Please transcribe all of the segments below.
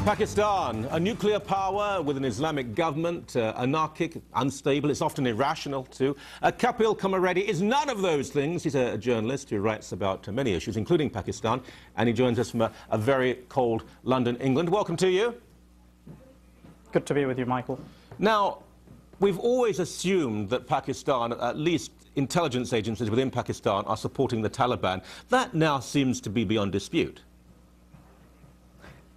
Pakistan, a nuclear power with an Islamic government, anarchic, unstable, it's often irrational too. Kapil Kumar Reddy is none of those things. He's a journalist who writes about many issues, including Pakistan, and he joins us from a very cold London, England. Welcome to you. Good to be with you, Michael. Now, we've always assumed that Pakistan, at least intelligence agencies within Pakistan, are supporting the Taliban. That now seems to be beyond dispute.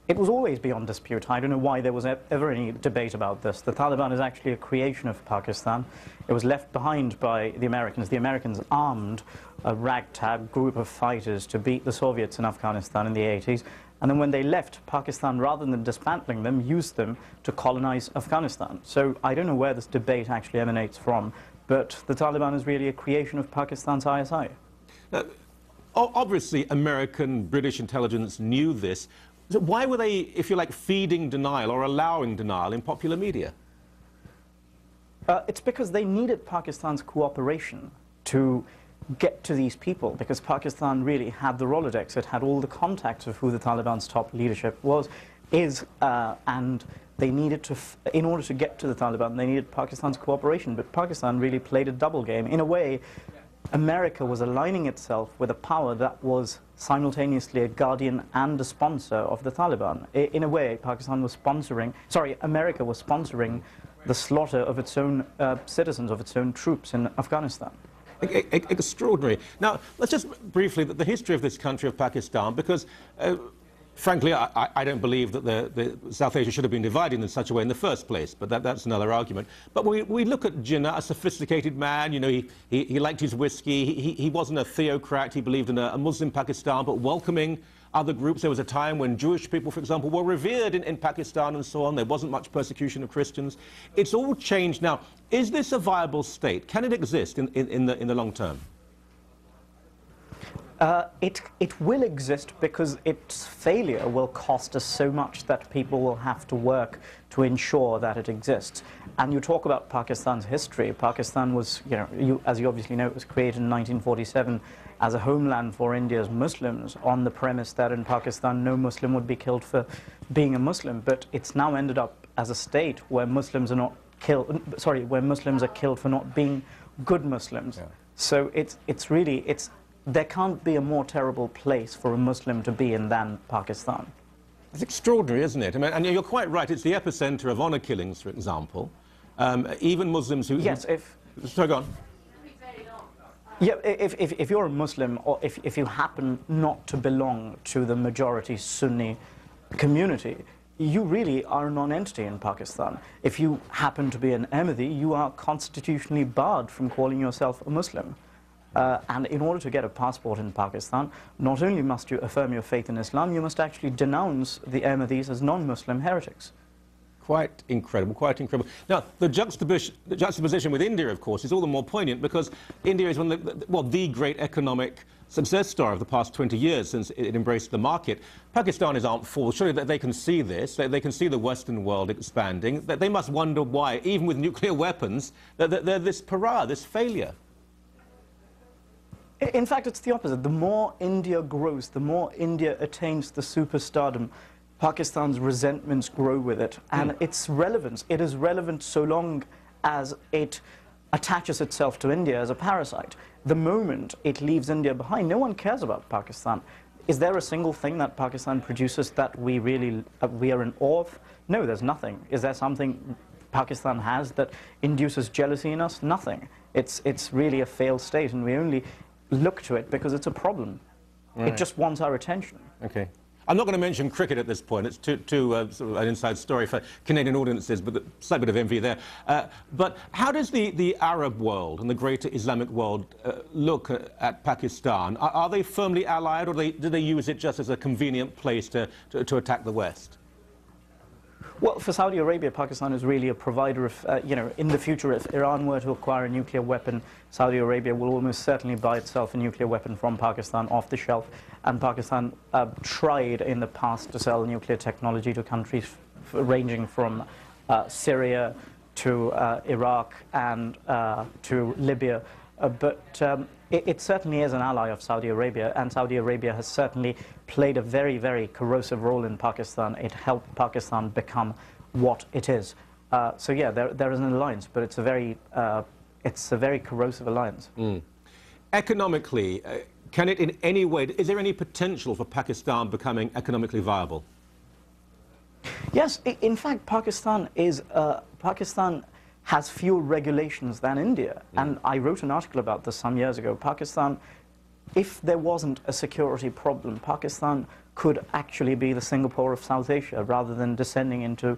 It was always beyond dispute. I don't know why there was ever any debate about this. The Taliban is actually a creation of Pakistan. It was left behind by the Americans. The Americans armed a ragtag group of fighters to beat the Soviets in Afghanistan in the 80s. And then when they left, Pakistan, rather than dismantling them, used them to colonize Afghanistan. So I don't know where this debate actually emanates from, but the Taliban is really a creation of Pakistan's ISI. Obviously, American, British intelligence knew this. So why were they, if you like, feeding denial or allowing denial in popular media? It's because they needed Pakistan's cooperation to get to these people, because Pakistan really had the Rolodex. It had all the contacts of who the Taliban's top leadership is, and they needed to, in order to get to the Taliban, they needed Pakistan's cooperation. But Pakistan really played a double game. In a way, America was aligning itself with a power that was simultaneously a guardian and a sponsor of the Taliban. In a way, America was sponsoring the slaughter of its own citizens, of its own troops in Afghanistan. Extraordinary. Now, let's just briefly, the history of this country, of Pakistan, because frankly, I don't believe that the South Asia should have been divided in such a way in the first place, but that's another argument. But we look at Jinnah, a sophisticated man, you know, he liked his whiskey, he wasn't a theocrat, he believed in a Muslim Pakistan, but welcoming other groups. There was a time when Jewish people, for example, were revered in Pakistan and so on. There wasn't much persecution of Christians. It's all changed now. Is this a viable state? Can it exist in the long term? It will exist because its failure will cost us so much that people will have to work to ensure that it exists. And you talk about Pakistan's history. Pakistan was, as you obviously know, it was created in 1947 as a homeland for India's Muslims, on the premise that in Pakistan no Muslim would be killed for being a Muslim. But it's now ended up as a state where Muslims are not killed. Where Muslims are killed for not being good Muslims. Yeah. So there can't be a more terrible place for a Muslim to be in than Pakistan. It's extraordinary, isn't it? I mean, and you're quite right, it's the epicenter of honor killings, for example. Even Muslims who... Yes, Sorry, go on. Yeah, if you're a Muslim, or if you happen not to belong to the majority Sunni community, you really are a non-entity in Pakistan. If you happen to be an Ahmadi, you are constitutionally barred from calling yourself a Muslim. And in order to get a passport in Pakistan, not only must you affirm your faith in Islam, you must actually denounce the Ahmadis as non-Muslim heretics. Quite incredible, quite incredible. Now, the juxtaposition with India, of course, is all the more poignant because India is one of the great economic success story of the past 20 years since it embraced the market. Pakistanis aren't fools. Surely that they can see this, they can see the Western world expanding, that they must wonder why, even with nuclear weapons, that they're this pariah, this failure. In fact, it's the opposite. The more India grows, the more India attains the superstardom, Pakistan's resentments grow with it. And its relevance, it is relevant so long as it attaches itself to India as a parasite. The moment it leaves India behind, no one cares about Pakistan. Is there a single thing that Pakistan produces that we are in awe of? No, there's nothing. Is there something Pakistan has that induces jealousy in us? Nothing. It's really a failed state, and we only look to it because it's a problem. Right. It just wants our attention. Okay. I'm not going to mention cricket at this point. It's too sort of an inside story for Canadian audiences, but a slight bit of envy there. But how does the Arab world and the greater Islamic world look at Pakistan? Are they firmly allied, or do they use it just as a convenient place to attack the West? Well, for Saudi Arabia, Pakistan is really a provider of, in the future, if Iran were to acquire a nuclear weapon, Saudi Arabia will almost certainly buy itself a nuclear weapon from Pakistan off the shelf. And Pakistan tried in the past to sell nuclear technology to countries ranging from Syria to Iraq and to Libya. But it certainly is an ally of Saudi Arabia, and Saudi Arabia has certainly played a very, very corrosive role in Pakistan. It helped Pakistan become what it is. So yeah, there is an alliance, but it's a very corrosive alliance. Economically, can it in any way, is there any potential for Pakistan becoming economically viable? Yes, in fact, Pakistan has fewer regulations than India. And I wrote an article about this some years ago. Pakistan, if there wasn't a security problem, Pakistan could actually be the Singapore of South Asia rather than descending into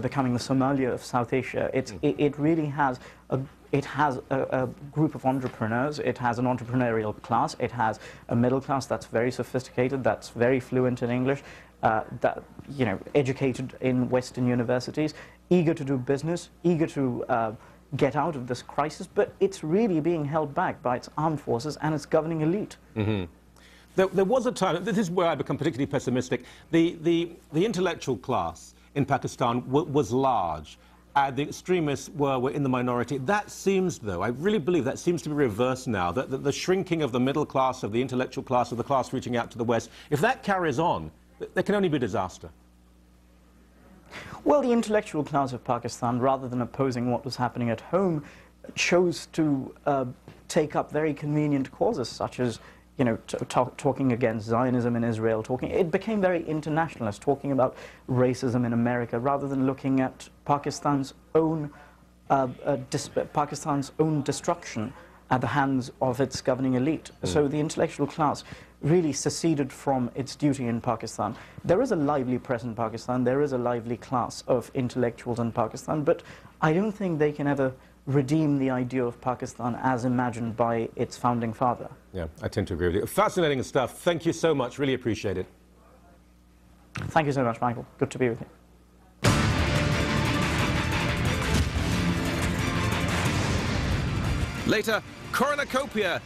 becoming the Somalia of South Asia. It really has a group of entrepreneurs. It has an entrepreneurial class. It has a middle class that's very sophisticated, that's very fluent in English, that, you know, educated in Western universities, eager to do business, eager to get out of this crisis, but it's really being held back by its armed forces and its governing elite. There was a time, this is where I become particularly pessimistic, the intellectual class in Pakistan was large. The extremists were in the minority. That seems, though, I really believe that seems to be reversed now, that the shrinking of the middle class, of the intellectual class, of the class reaching out to the West, if that carries on, there can only be disaster. Well, the intellectual class of Pakistan, rather than opposing what was happening at home, chose to take up very convenient causes, such as, you know, talking against Zionism in Israel. It became very internationalist, talking about racism in America, rather than looking at Pakistan's own destruction at the hands of its governing elite. So the intellectual class really seceded from its duty in Pakistan. There is a lively press in Pakistan, there is a lively class of intellectuals in Pakistan, but I don't think they can ever redeem the idea of Pakistan as imagined by its founding father. Yeah, I tend to agree with you. Fascinating stuff. Thank you so much. Really appreciate it. Thank you so much, Michael. Good to be with you. Later, cornucopia